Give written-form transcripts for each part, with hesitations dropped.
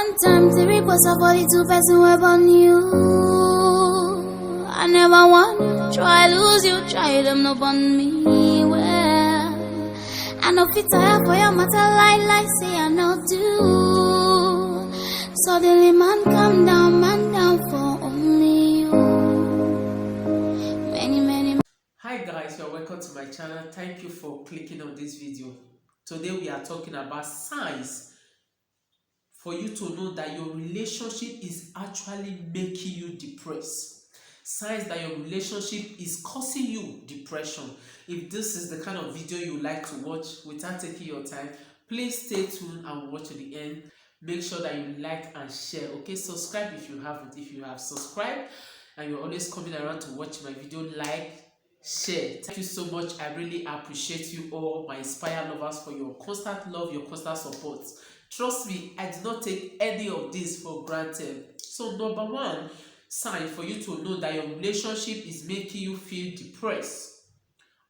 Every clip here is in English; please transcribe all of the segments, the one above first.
One time, the reports of 42 person were on you. I never want try lose you, try them up on me. Well, I know fit tire for your matter, like say I know do. Suddenly, man down for only you. Many. Hi guys, you're welcome to my channel. Thank you for clicking on this video. Today we are talking about signs for you to know that your relationship is actually making you depressed. Signs that your relationship is causing you depression. If this is the kind of video you like to watch without taking your time, please stay tuned and watch to the end. Make sure that you like and share. Okay, subscribe if you haven't. If you have subscribed and you're always coming around to watch my video, like, share. Thank you so much. I really appreciate you all, my inspired lovers, for your constant love, your constant support. Trust me, I do not take any of this for granted. So number one sign for you to know that your relationship is making you feel depressed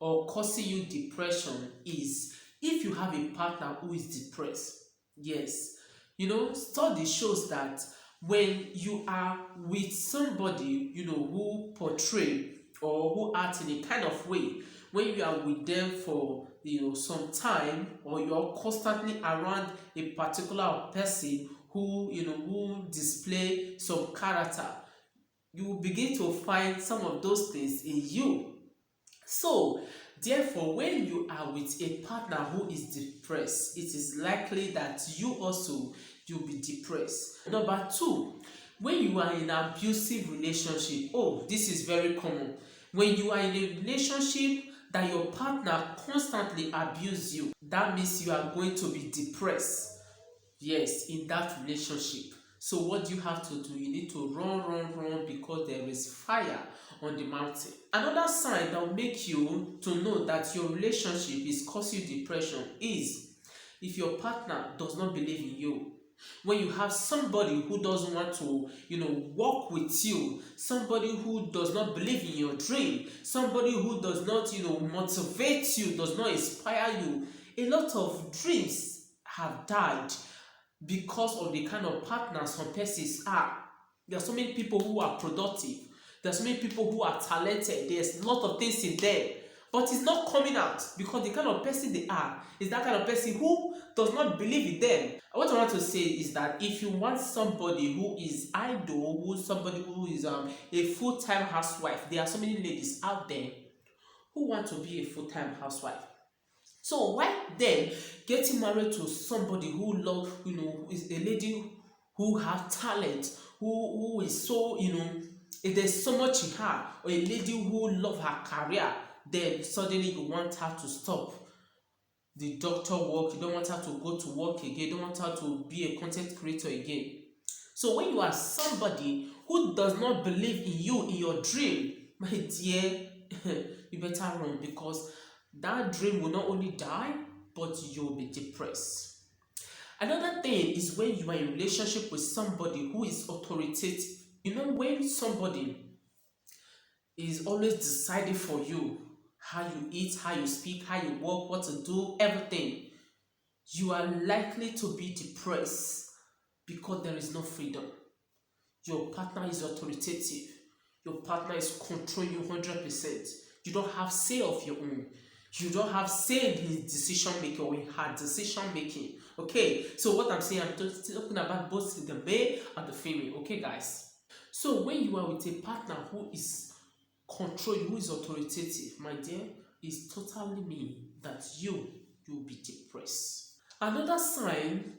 or causing you depression is if you have a partner who is depressed. Yes, study shows that when you are with somebody who portray or who act in a kind of way, when you are with them for some time, or you're constantly around a particular person who display some character, you will begin to find some of those things in you. So therefore, when you are with a partner who is depressed, it is likely that you'll be depressed. Number two, when you are in an abusive relationship, this is very common. When you are in a relationship that your partner constantly abuses you, that means you are going to be depressed. Yes, in that relationship. So what do you have to do? You need to run, because there is fire on the mountain. Another sign that will make you to know that your relationship is causing you depression is if your partner does not believe in you. When you have somebody who doesn't want to work with you, somebody who does not believe in your dream, somebody who does not motivate you, does not inspire you, a lot of dreams have died because of the kind of partners some persons are. There are so many people who are productive. There are so many people who are talented. There's a lot of things in them, but it's not coming out because the kind of person they are is that kind of person who does not believe in them. What I want to say is that if you want somebody who is idle, somebody who is a full-time housewife, there are so many ladies out there who want to be a full-time housewife. So why then getting married to somebody who is a lady who has talent, who is so, if there's so much in her, or a lady who loves her career, then suddenly you want her to stop the doctor work, you don't want her to go to work again, you don't want her to be a content creator again. So when you are somebody who does not believe in you, in your dream, my dear, you better run, because that dream will not only die, but you'll be depressed. Another thing is when you are in a relationship with somebody who is authoritative. When somebody is always deciding for you how you eat, how you speak, how you walk, what to do, everything, you are likely to be depressed because there is no freedom. Your partner is authoritative. Your partner is controlling you 100%. You don't have say of your own. You don't have say in his decision making or in her decision making. Okay, so what I'm saying, I'm talking about both the male and the female. Okay, guys. So when you are with a partner who is controlling, who is authoritative, my dear, is totally mean that you'll be depressed. Another sign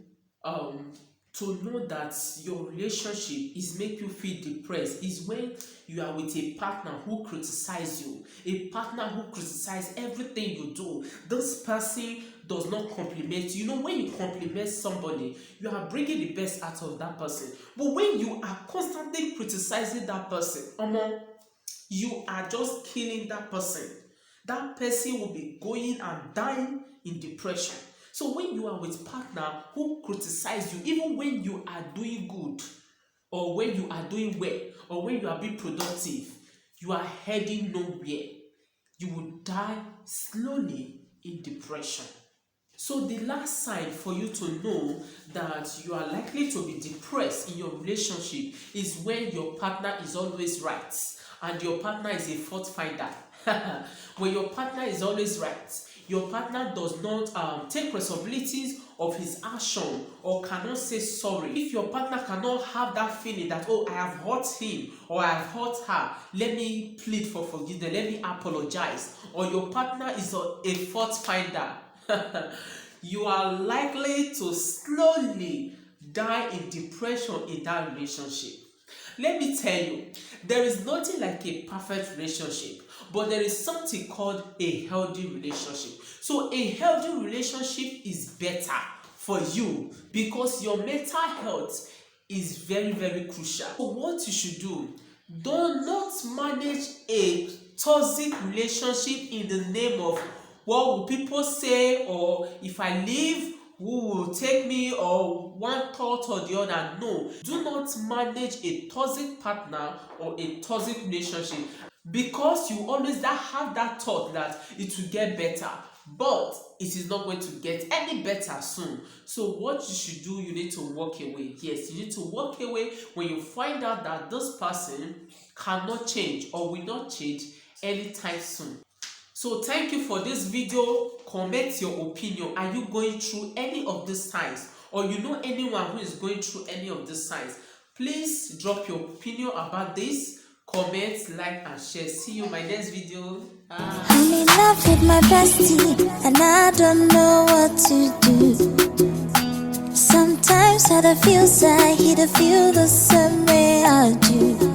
to know that your relationship is make you feel depressed is when you are with a partner who criticize you, a partner who criticize everything you do. This person does not compliment you. When you compliment somebody, you are bringing the best out of that person. But when you are constantly criticizing that person, you are just killing that person. That person will be going and dying in depression. So when you are with partner who criticize you, even when you are doing good, or when you are doing well, or when you are being productive, you are heading nowhere. You will die slowly in depression. So the last sign for you to know that you are likely to be depressed in your relationship is when your partner is always right and your partner is a fault finder. When your partner is always right, your partner does not take responsibilities of his action or cannot say sorry. If your partner cannot have that feeling that, oh, I have hurt him or I have hurt her, let me plead for forgiveness, let me apologize, or your partner is a fault finder, you are likely to slowly die in depression in that relationship. Let me tell you, there is nothing like a perfect relationship, but there is something called a healthy relationship. So a healthy relationship is better for you because your mental health is very, very crucial. So what you should do, do not manage a toxic relationship in the name of what will people say, or if I leave, who will take me, or one thought or the other. No, do not manage a toxic partner or a toxic relationship, because you always have that thought that it will get better, but it is not going to get any better soon. So what you should do, you need to walk away. Yes, you need to walk away when you find out that this person cannot change or will not change anytime soon. So thank you for this video. Comment your opinion. Are you going through any of these signs, or you know anyone who is going through any of these signs? Please drop your opinion about this. Comment, like and share. See you in my next video. I'm in love with my bestie, and I don't know what to do. Sometimes I feel sad, he feel the same way I do.